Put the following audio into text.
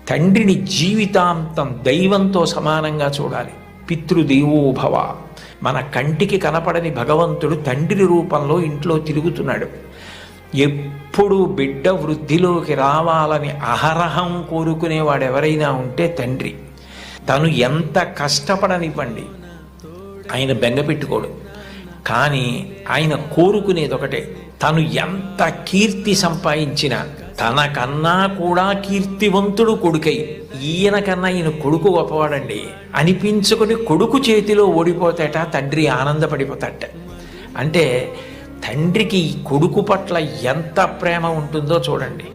తండ్రిని జీవితాంతం దైవంతో సమానంగా చూడాలి. పితృదేవోభవ. మన కంటికి కనపడని భగవంతుడు తండ్రి రూపంలో ఇంట్లో తిరుగుతున్నాడు. ఎప్పుడు బిడ్డ వృద్ధిలోకి రావాలని అహరహం కోరుకునేవాడు ఎవరైనా ఉంటే తండ్రి. తను ఎంత కష్టపడనివ్వండి, ఆయన బెంగ పెట్టుకోడు. కానీ ఆయన కోరుకునేది ఒకటే, తను ఎంత కీర్తి సంపాదించినా తనకన్నా కూడా కీర్తివంతుడు కొడుకై, ఈయన కన్నా ఈయన కొడుకు గొప్పవాడండి అనిపించుకుని కొడుకు చేతిలో ఓడిపోతాట తండ్రి ఆనందపడిపోతాట. అంటే తండ్రికి ఈ కొడుకు పట్ల ఎంత ప్రేమ ఉంటుందో చూడండి.